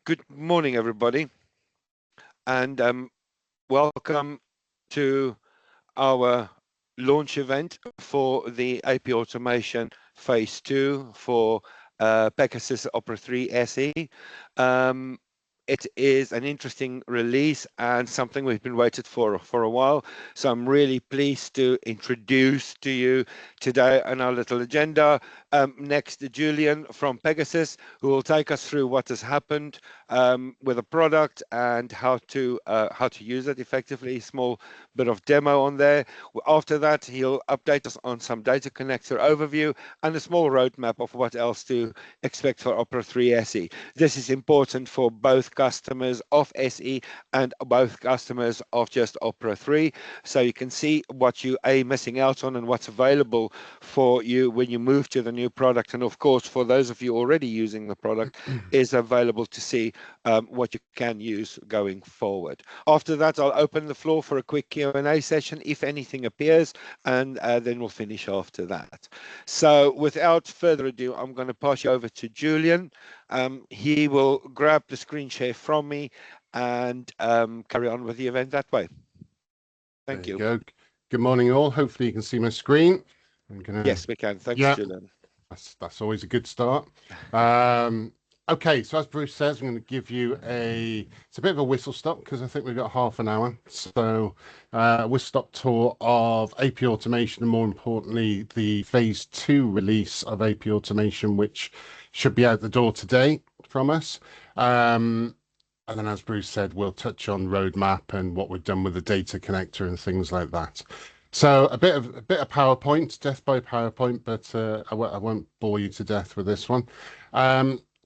Good morning, everybody, and welcome to our launch event for the AP Automation Phase 2 for Pegasus Opera 3 SE. It is an interesting release and something we've been waiting for a while. So I'm really pleased to introduce to you today on our little agenda next to Julian from Pegasus, who will take us through what has happened with the product and how to use it effectively. Small bit of demo on there. After that, he'll update us on some data connector overview and a small roadmap of what else to expect for Opera 3 SE. This is important for both customers of SE and both customers of just Opera 3, so you can see what you are missing out on and what's available for you when you move to the new product. And of course, for those of you already using the product, is available to see what you can use going forward. After that, I'll open the floor for a quick Q&A session if anything appears, and then we'll finish after that. So without further ado, I'm going to pass you over to Julian. He will grab the screen share from me and carry on with the event that way. Thank you. Go. Good morning, all. Hopefully you can see my screen. Yes, we can. Thanks, Julian. That's always a good start. Okay, so as Bruce says, I'm going to give you it's a bit of a whistle stop because I think we've got half an hour. So a whistle stop tour of AP Automation, and more importantly, the Phase 2 release of AP Automation, which should be out the door today from us. And then, as Bruce said, we'll touch on roadmap and what we've done with the data connector and things like that. So a bit of PowerPoint, death by PowerPoint, but I won't bore you to death with this one.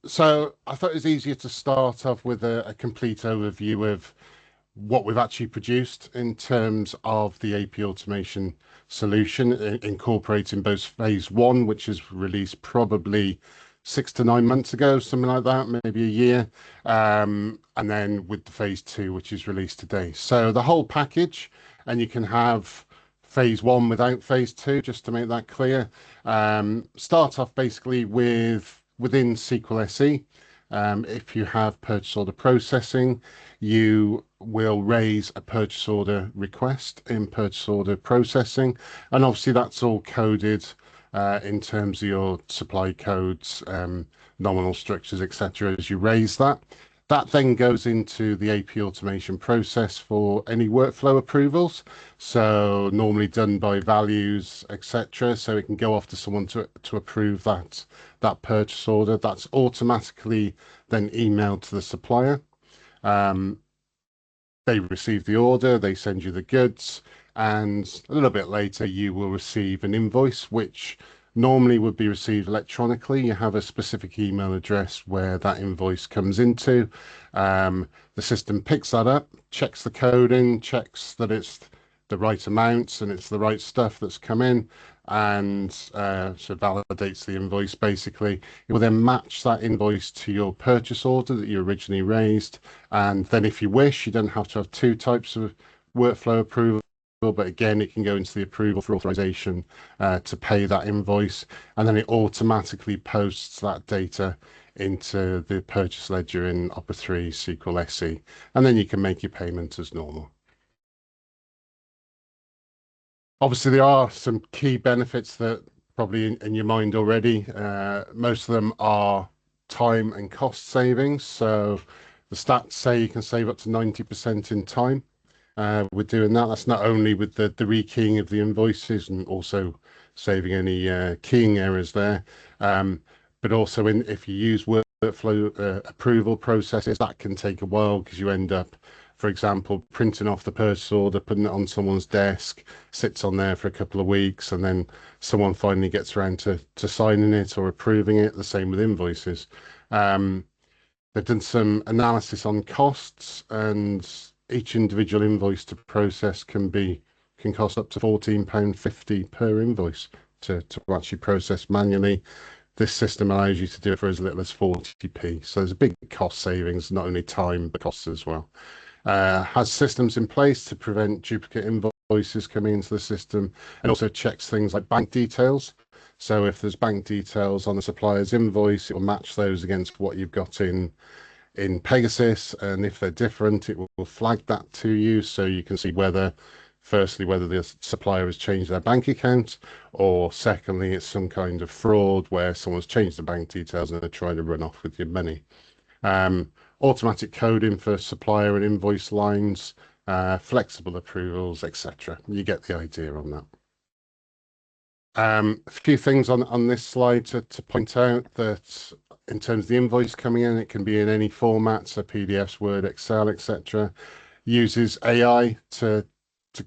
So I thought it was easier to start off with a complete overview of what we've actually produced in terms of the AP Automation solution, incorporating both Phase 1, which is released probably 6 to 9 months ago, something like that, maybe a year, and then with the Phase 2, which is released today. So the whole package, and you can have Phase 1 without Phase 2, just to make that clear. Start off basically within SQL SE. If you have purchase order processing, you will raise a purchase order request in purchase order processing, and obviously that's all coded in terms of your supply codes, nominal structures, etc. as you raise that. That then goes into the AP Automation process for any workflow approvals. So normally done by values, etc. So it can go off to someone to approve that purchase order. That's automatically then emailed to the supplier. They receive the order, they send you the goods, and a little bit later you will receive an invoice, which normally would be received electronically. You have a specific email address where that invoice comes into. The system picks that up, checks the coding, checks that it's the right amounts and it's the right stuff that's come in, and so validates the invoice basically. It will then match that invoice to your purchase order that you originally raised, and then if you wish, you don't have to have two types of workflow approval, but again, it can go into the approval for authorization to pay that invoice, and then it automatically posts that data into the purchase ledger in Opera 3 SQL SE, and then you can make your payment as normal. Obviously, there are some key benefits that probably in your mind already. Most of them are time and cost savings. So the stats say you can save up to 90% in time with doing that. That's not only with the rekeying of the invoices and also saving any keying errors there, but also if you use workflow approval processes, that can take a while because you end up, for example, printing off the purchase order, putting it on someone's desk, sits on there for a couple of weeks, and then someone finally gets around to signing it or approving it. The same with invoices. They've done some analysis on costs, and each individual invoice to process can cost up to £14.50 per invoice to actually process manually. This system allows you to do it for as little as 40p. So there's a big cost savings, not only time, but costs as well. Has systems in place to prevent duplicate invoices coming into the system, and also checks things like bank details. So if there's bank details on the supplier's invoice, it will match those against what you've got in in Pegasus, and if they're different, it will flag that to you so you can see whether, firstly, whether the supplier has changed their bank account, or secondly, it's some kind of fraud where someone's changed the bank details and they're trying to run off with your money. Automatic coding for supplier and invoice lines, flexible approvals, etc. You get the idea on that. A few things on this slide to point out that in terms of the invoice coming in, it can be in any format, so PDFs, Word, Excel, etc. Uses AI to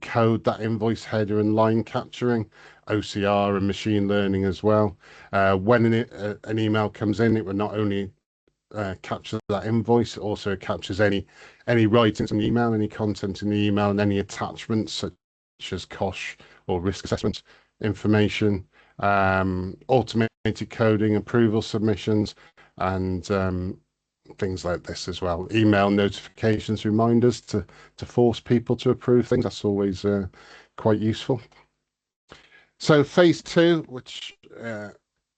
code that invoice header and line capturing, OCR and machine learning as well. When an email comes in, it will not only capture that invoice, it also captures any writings in the email, any content in the email, and any attachments such as cost or risk assessment information, automated coding, approval submissions, and things like this as well. Email notifications, reminders to force people to approve things. That's always quite useful. So phase 2, which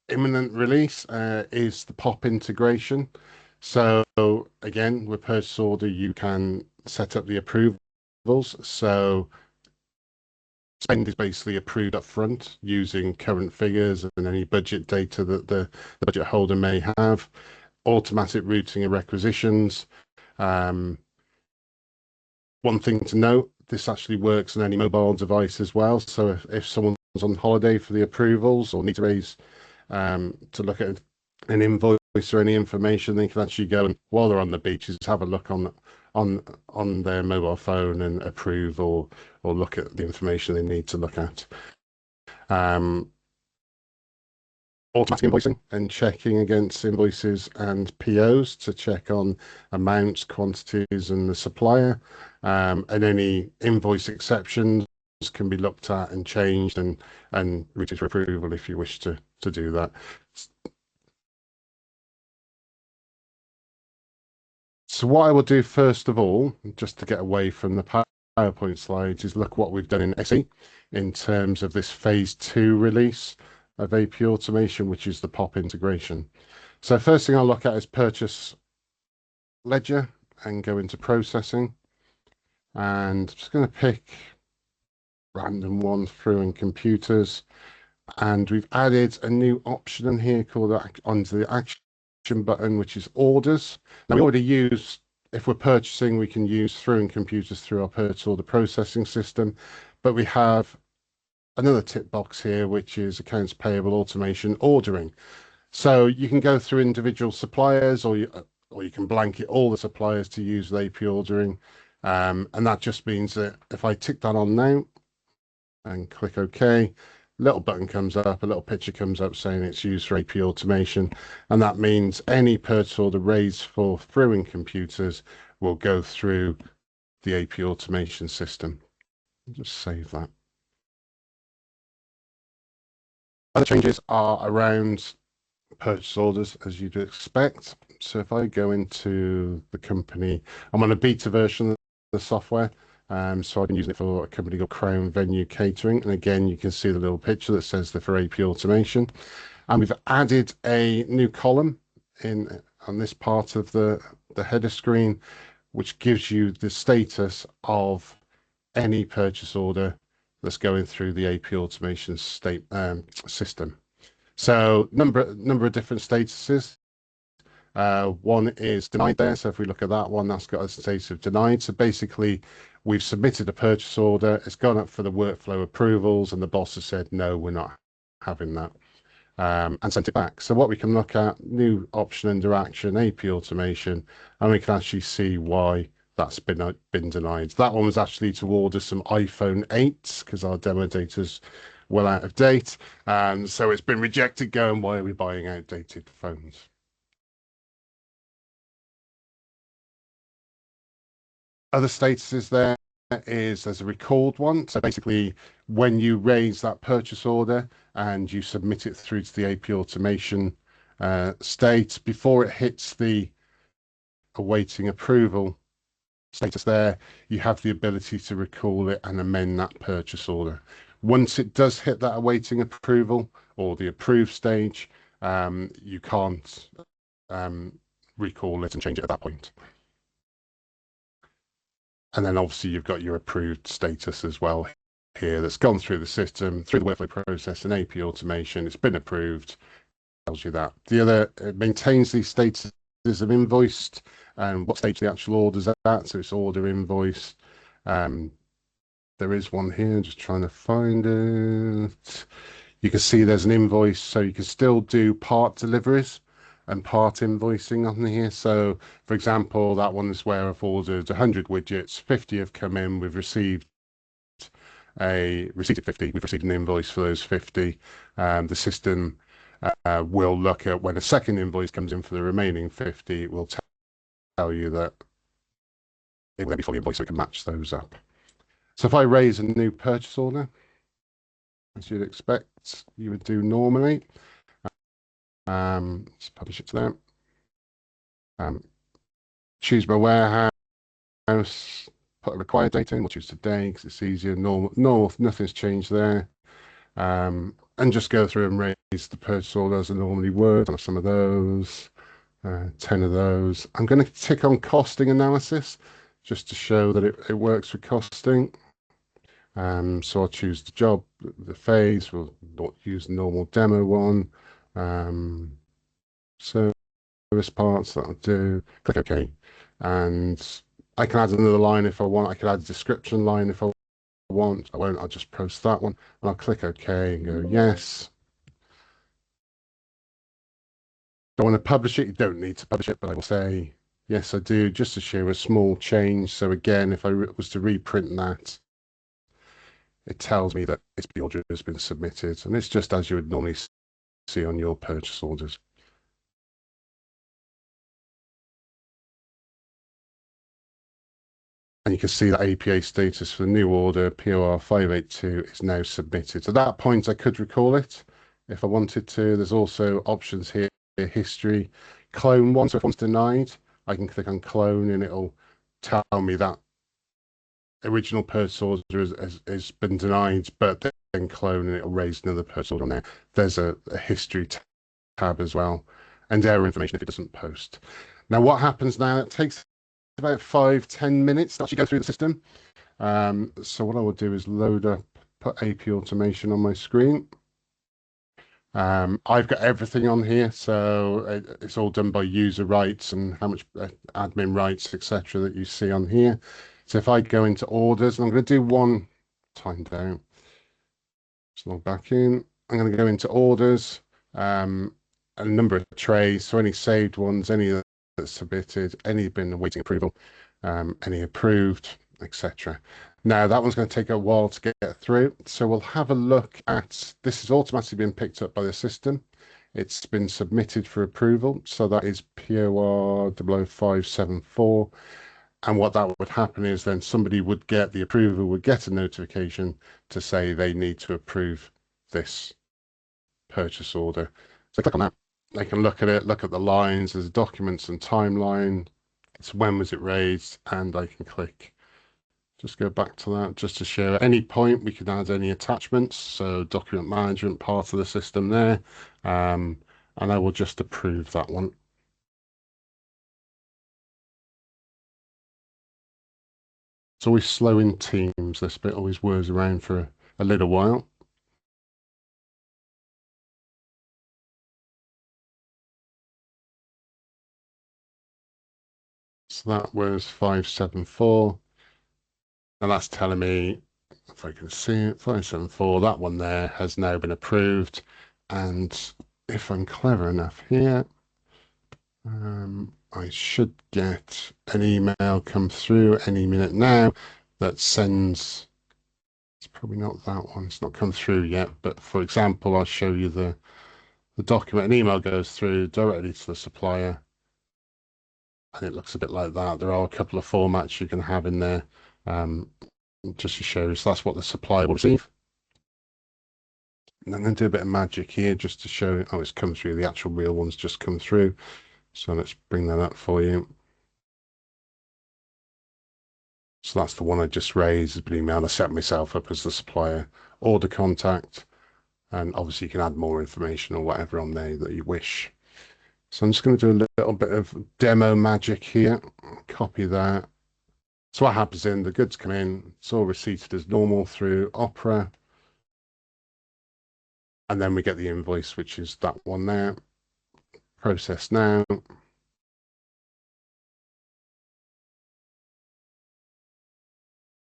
imminent release, is the POP integration. So again, with purchase order, you can set up the approvals. So spend is basically approved up front using current figures and any budget data that the budget holder may have. Automatic routing of requisitions. One thing to note, this actually works on any mobile device as well. So if someone's on holiday for the approvals or need to raise to look at an invoice or any information, they can actually go and, while they're on the beaches, have a look on their mobile phone and approve or look at the information they need to look at. Automatic invoicing and checking against invoices and POs to check on amounts, quantities, and the supplier. And any invoice exceptions can be looked at and changed and routed for approval if you wish to do that. So what I will do first of all, just to get away from the PowerPoint slides, is look what we've done in SE in terms of this phase 2 release of AP automation, which is the POP integration. So first thing I'll look at is purchase ledger and go into processing. And I'm just going to pick random one through in computers. And we've added a new option in here called onto the action button, which is orders. Now we already use, if we're purchasing, we can use through in computers through our purchase order processing system, but we have another tick box here, which is accounts payable automation ordering. So you can go through individual suppliers, or you can blanket all the suppliers to use with AP ordering. And that just means that if I tick that on now and click OK, little button comes up, a little picture comes up saying it's used for AP automation. And that means any purchase order raised for through in computers will go through the AP automation system. I'll just save that. Other changes are around purchase orders, as you'd expect. So if I go into the company, I'm on a beta version of the software. So I've been using it for a company called Crown Venue Catering. And again, you can see the little picture that says they're for AP automation. And we've added a new column on this part of the header screen, which gives you the status of any purchase order that's going through the AP automation system. So number of different statuses. One is denied there. So if we look at that one, that's got a status of denied. So basically, we've submitted a purchase order. It's gone up for the workflow approvals, and the boss has said, no, we're not having that, and sent it back. So what we can look at, new option under action, AP automation, and we can actually see why that's been denied. That one was actually to order some iPhone 8s because our demo data's well out of date. So it's been rejected, going, why are we buying outdated phones? Other statuses there is there's a recalled one. So basically, when you raise that purchase order and you submit it through to the AP automation state, before it hits the awaiting approval status there, you have the ability to recall it and amend that purchase order. Once it does hit that awaiting approval or the approved stage, you can't recall it and change it at that point. And then obviously you've got your approved status as well here that's gone through the system, through the workflow process and AP automation. It's been approved, tells you that. The other, it maintains these statuses of invoiced and what stage the actual order's at. So it's order invoiced. There is one here, just trying to find it. You can see there's an invoice, so you can still do part deliveries and part invoicing on here. So, for example, that one is where I've ordered 100 widgets, 50 have come in, we've received a receipt of 50, we've received an invoice for those 50. The system will look at when a second invoice comes in for the remaining 50, it will tell you that it will be fully invoiced so we can match those up. So if I raise a new purchase order, as you'd expect you would do normally, let's publish it to them. Choose my warehouse, put a required date in, we'll choose today because it's easier. Normal, nothing's changed there. And just go through and raise the purchase order as I normally would. On some of those, 10 of those. I'm going to tick on costing analysis just to show that it works for costing. So I'll choose the job, the phase. We'll not use the normal demo one. Service parts, that'll do. Click OK. And I can add another line if I want. I can add a description line if I want. I won't. I'll just post that one. And I'll click OK and go yes. Don't want to publish it. You don't need to publish it, but I will say yes, I do, just to show a small change. So again, if I was to reprint that, it tells me that the order has been submitted, and it's just as you would normally see on your purchase orders. And you can see that APA status for the new order, POR 582, is now submitted. At that point, I could recall it if I wanted to. There's also options here, history, clone one. So if one's denied, I can click on clone and it'll tell me that original purchase order has been denied, but then clone and it'll raise another purchase order on there. There's a history tab as well, and error information if it doesn't post. Now, what happens now? It takes about 5-10 minutes to actually go through the system. So what I will do is load up, put AP automation on my screen. I've got everything on here, so it's all done by user rights and how much admin rights, etc., that you see on here. So if I go into orders, and I'm going to do one time down. Just log back in. I'm going to go into orders, a number of trays, so any saved ones, any that's submitted, any been awaiting approval, any approved, etc. Now that one's going to take a while to get through, so we'll have a look at this. Has automatically been picked up by the system. It's been submitted for approval, so that is POR 00574. And what that would happen is then somebody would get, the approver would get a notification to say they need to approve this purchase order. So click on that. They can look at it, look at the lines, there's documents and timeline. It's when was it raised, and I can click. Just go back to that just to show at any point we can add any attachments. So document management part of the system there. And I will just approve that one. It's always slow in Teams. This bit always whirs around for a little while. So that was 574. And that's telling me, if I can see it, 574, that one there has now been approved. And if I'm clever enough here, I should get an email come through any minute now that sends, it's probably not that one, it's not come through yet, but for example, I'll show you the document. An email goes through directly to the supplier, and it looks a bit like that. There are a couple of formats you can have in there, just to show you. So that's what the supplier will receive. And I'm going to do a bit of magic here just to show, oh, it's come through. The actual real one's just come through. So let's bring that up for you. So that's the one I just raised, has been emailed. I set myself up as the supplier order contact. And obviously you can add more information or whatever on there that you wish. So I'm just going to do a little bit of demo magic here. Copy that. So what happens then, the goods come in, it's all receipted as normal through Opera. And then we get the invoice, which is that one there. Process now.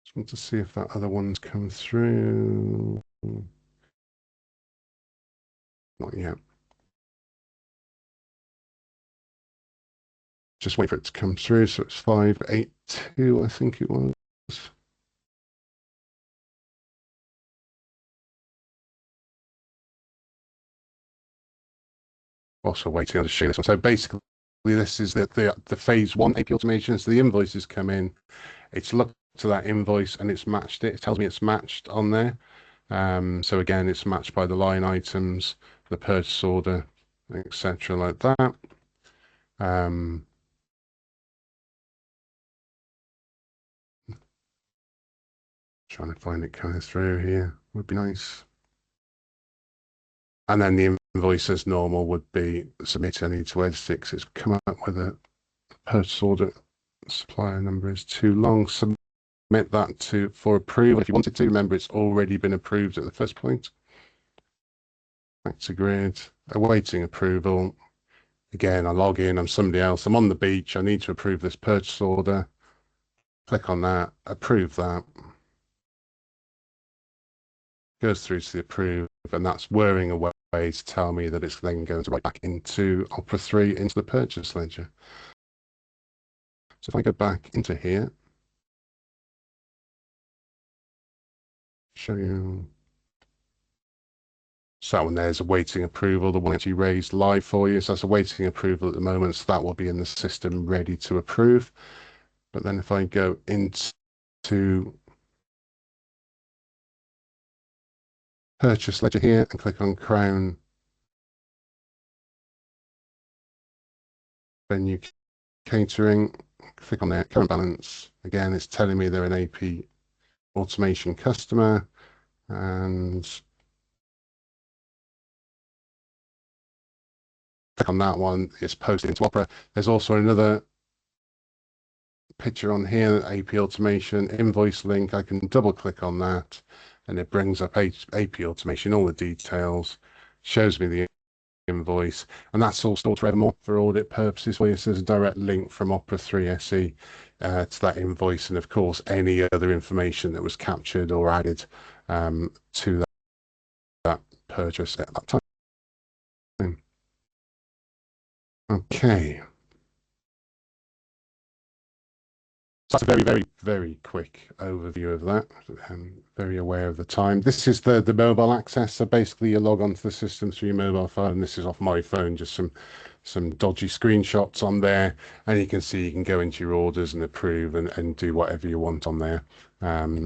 Just want to see if that other one's come through. Not yet. Just wait for it to come through. So it's 582, I think it was. Also waiting on to show this one. So basically, this is the phase one AP automation. So the invoices come in. It's looked to that invoice and it's matched it. It tells me it's matched on there. So again, it's matched by the line items, the purchase order, etc., like that. Trying to find it coming through here would be nice. And then the invoice as normal would be submitted. I need to edit it because it's come up with a purchase order supplier number is too long. Submit that to for approval if you wanted to. Remember, it's already been approved at the first point. Back to grid, awaiting approval. Again, I log in, I'm somebody else. I'm on the beach. I need to approve this purchase order. Click on that, approve that. Goes through to the approve, and that's whirring away to tell me that it's then going to write back into Opera 3 into the purchase ledger. So if I go back into here, show you. So that one there's awaiting approval, the one actually raised live for you. So that's awaiting approval at the moment. So that will be in the system ready to approve. But then if I go into purchase ledger here and click on Crown Venue Catering, click on their current balance. Again, it's telling me they're an AP automation customer, and click on that one. It's posted into Opera. There's also another picture on here, AP automation invoice link. I can double click on that and it brings up AP automation, all the details, shows me the invoice, and that's all stored forevermore for audit purposes. So there's a direct link from Opera 3 SE to that invoice, and of course any other information that was captured or added to that purchase at that time. Okay. So that's a very, very, very quick overview of that. I'm very aware of the time. This is the mobile access. So basically you log onto the system through your mobile phone. This is off my phone, just some dodgy screenshots on there. And you can see you can go into your orders and approve and do whatever you want on there.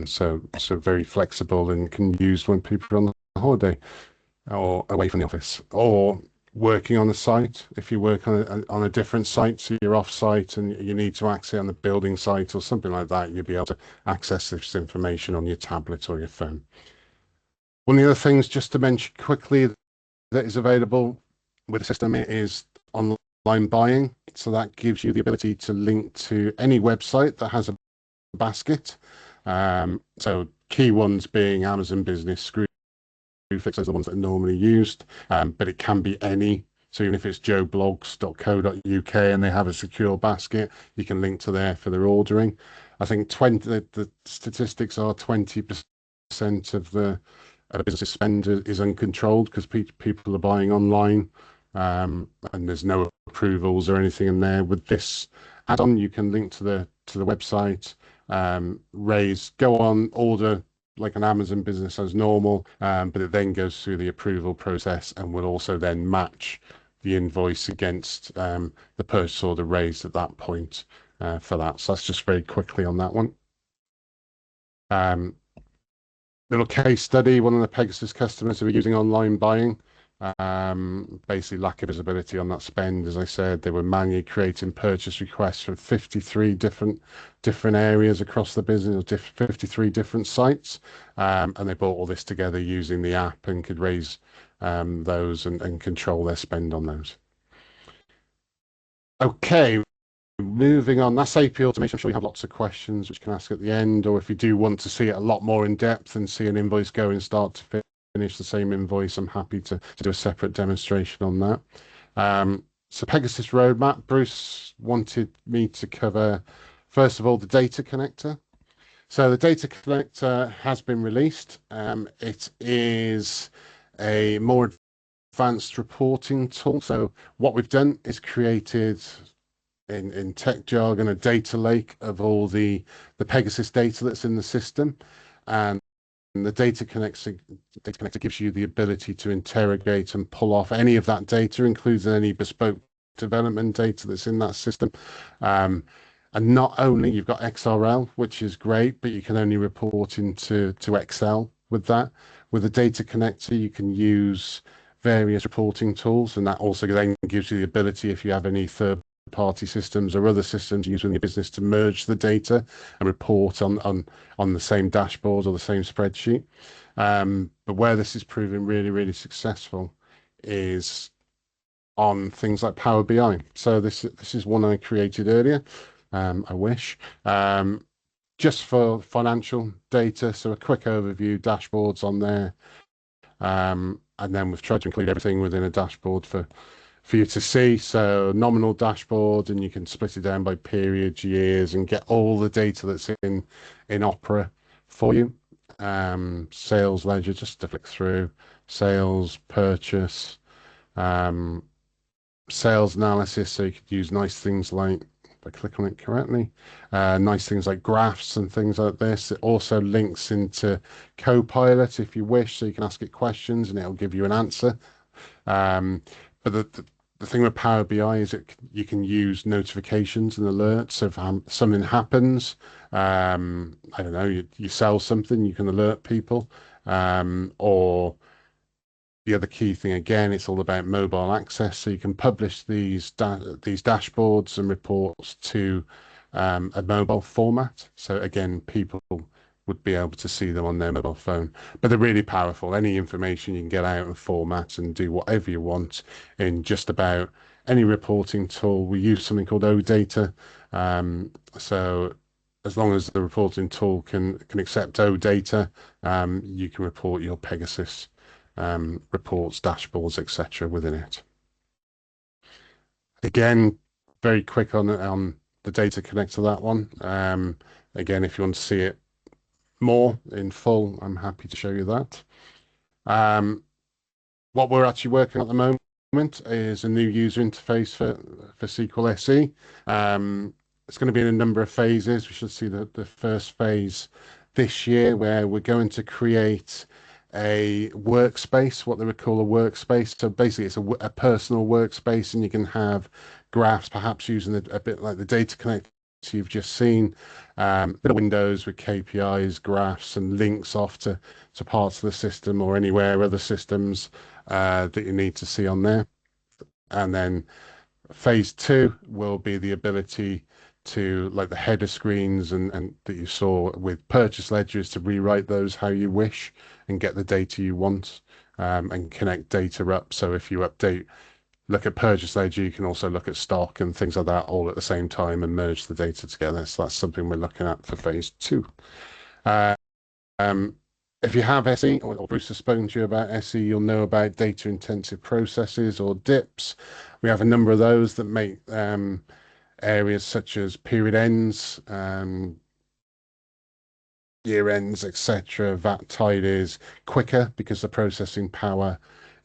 So very flexible and can be used when people are on holiday or away from the office, or working on a site. If you work on a different site, so you're off site and you need to access on the building site or something like that, you'll be able to access this information on your tablet or your phone. One of the other things just to mention quickly that is available with the system is online buying. So that gives you the ability to link to any website that has a basket. So key ones being Amazon Business, Screwfix, those are the ones that are normally used, but it can be any. So even if it's joeblogs.co.uk and they have a secure basket, you can link to there for their ordering. I think the statistics are 20% of the business spend is uncontrolled because people are buying online, and there's no approvals or anything in there. With this add-on, you can link to the website, go on, order like an Amazon business as normal, but it then goes through the approval process and will also then match the invoice against the purchase order raised at that point for that. So that's just very quickly on that one. Little case study, one of the Pegasus customers who are using online buying, basically lack of visibility on that spend. As I said, they were manually creating purchase requests from 53 different areas across the business, or 53 different sites, and they brought all this together using the app and could raise those and control their spend on those. Okay, moving on. That's AP automation. I'm sure you have lots of questions which you can ask at the end, or if you do want to see it a lot more in depth and see an invoice go and start to finish the same invoice, I'm happy to do a separate demonstration on that. So Pegasus roadmap, Bruce wanted me to cover, first of all, the data connector. So the data connector has been released. It is a more advanced reporting tool. So what we've done is created in tech jargon a data lake of all the Pegasus data that's in the system, and the data connector gives you the ability to interrogate and pull off any of that data, including any bespoke development data that's in that system. And not only you've got XRL, which is great, but you can only report to Excel with that. With the data connector, you can use various reporting tools, and that also then gives you the ability, if you have any third-party systems or other systems used in your business, to merge the data and report on the same dashboard or the same spreadsheet. But where this is proving really, really successful is on things like Power BI. So this is one I created earlier. I wish. Just for financial data, so a quick overview, dashboards on there, and then we've tried to include everything within a dashboard for you to see. So nominal dashboard, and you can split it down by periods, years, and get all the data that's in Opera for you. Sales ledger, just to flick through, sales, purchase, sales analysis. So you could use nice things like, if I click on it correctly, nice things like graphs and things like this. It also links into Copilot if you wish, so you can ask it questions and it'll give you an answer. But the thing with Power BI is you can use notifications and alerts. So if something happens, I don't know, you sell something, you can alert people, or the other key thing, again, it's all about mobile access. So you can publish these dashboards and reports to a mobile format. So again, people would be able to see them on their mobile phone. But they're really powerful. Any information you can get out and format and do whatever you want in just about any reporting tool. We use something called OData. So as long as the reporting tool can accept OData, you can report your Pegasus reports, dashboards, etc. within it. Again, very quick on the data connector, that one. Again, if you want to see it more in full, I'm happy to show you that. What we're actually working on at the moment is a new user interface for SQL SE. It's going to be in a number of phases. We should see the first phase this year, where we're going to create a workspace, what they would call a workspace. So basically, it's a personal workspace, and you can have graphs, perhaps using a bit like the data connector you've just seen, bit of windows with KPIs, graphs, and links off to parts of the system or anywhere other systems that you need to see on there. And then phase two will be the ability to, like the header screens and that you saw with purchase ledgers, to rewrite those how you wish and get the data you want, and connect data up. So if you look at purchase ledger, you can also look at stock and things like that all at the same time and merge the data together. So that's something we're looking at for phase two. If you have SE, or Bruce has spoken to you about SE, you'll know about data intensive processes, or DIPs. We have a number of those that make areas such as period ends, year ends, etc., VAT tidies quicker, because the processing power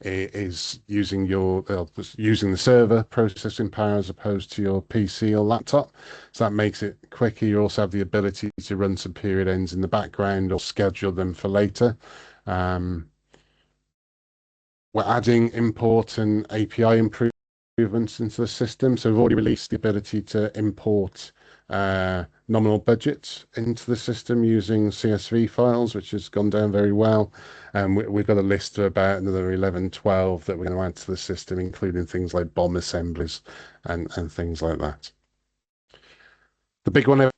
is using the server processing power as opposed to your PC or laptop. So that makes it quicker. You also have the ability to run some period ends in the background or schedule them for later. We're adding import and API improvements into the system. So we've already released the ability to import nominal budgets into the system using CSV files, which has gone down very well. And we've got a list of about another 11, 12 that we're going to add to the system, including things like bomb assemblies and things like that. The big one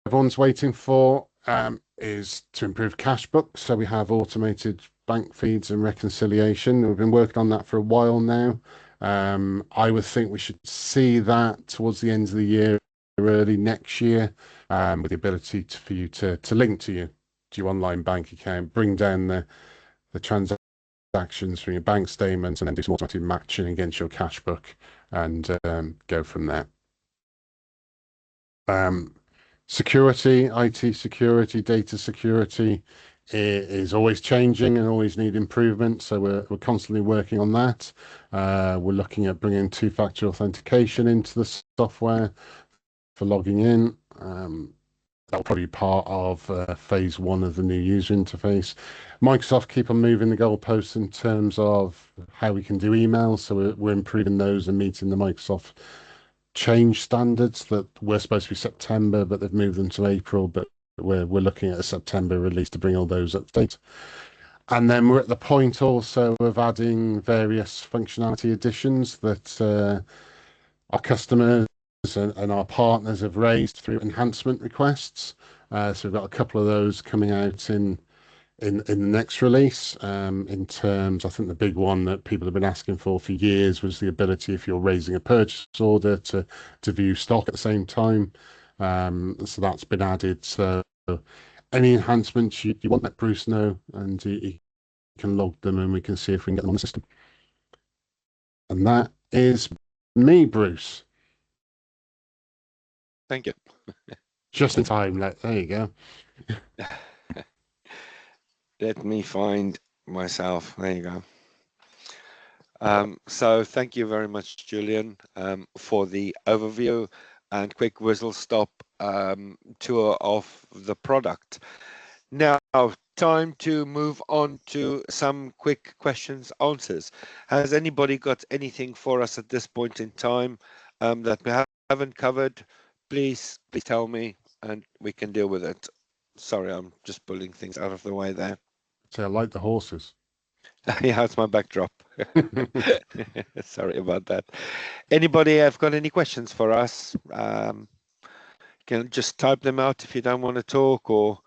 everyone's waiting for is to improve cash books. So we have automated bank feeds and reconciliation. We've been working on that for a while now. I would think we should see that towards the end of the year, early next year, with the ability for you to link to your online bank account, bring down the transactions from your bank statements, and then do some automatic matching against your cash book and go from there. Security, IT security, data security is always changing and always need improvement. So we're constantly working on that. We're looking at bringing two-factor authentication into the software for logging in. That'll probably be part of phase one of the new user interface. Microsoft keep on moving the goalposts in terms of how we can do emails. So we're improving those and meeting the Microsoft change standards that were supposed to be September, but they've moved them to April. But we're looking at a September release to bring all those up to date. And then we're at the point also of adding various functionality additions that our customers and our partners have raised through enhancement requests. So we've got a couple of those coming out in the next release. In terms, I think the big one that people have been asking for years was the ability, if you're raising a purchase order, to view stock at the same time. So that's been added. So any enhancements you want, let Bruce know, and he can log them, and we can see if we can get them on the system. And that is me, Bruce. Thank you. Just in time. There you go. Let me find myself. There you go. So thank you very much, Julian, for the overview and quick whistle-stop tour of the product. Now, time to move on to some quick questions, answers. Has anybody got anything for us at this point in time that we haven't covered? Please tell me, and we can deal with it. Sorry, I'm just pulling things out of the way there. So I like the horses. Yeah, it's my backdrop. Sorry about that. Anybody have got any questions for us? You can just type them out if you don't want to talk, or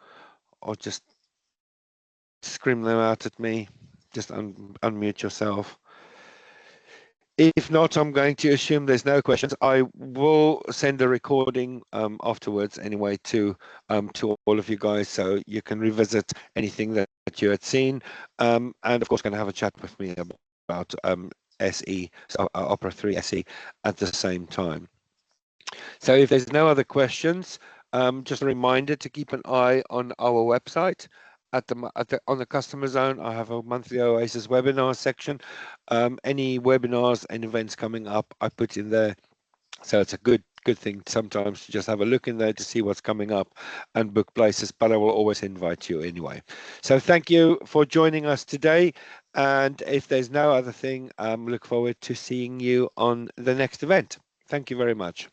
just scream them out at me. Just unmute yourself. If not, I'm going to assume there's no questions. I will send a recording afterwards anyway to all of you guys, so you can revisit anything that you had seen, and of course going to have a chat with me about SE, so Opera 3 SE at the same time. So if there's no other questions, just a reminder to keep an eye on our website. On the customer zone, I have a monthly Oasis webinar section. Any webinars and events coming up, I put in there. So it's a good thing sometimes to just have a look in there to see what's coming up and book places, but I will always invite you anyway. So thank you for joining us today. And if there's no other thing, look forward to seeing you on the next event. Thank you very much.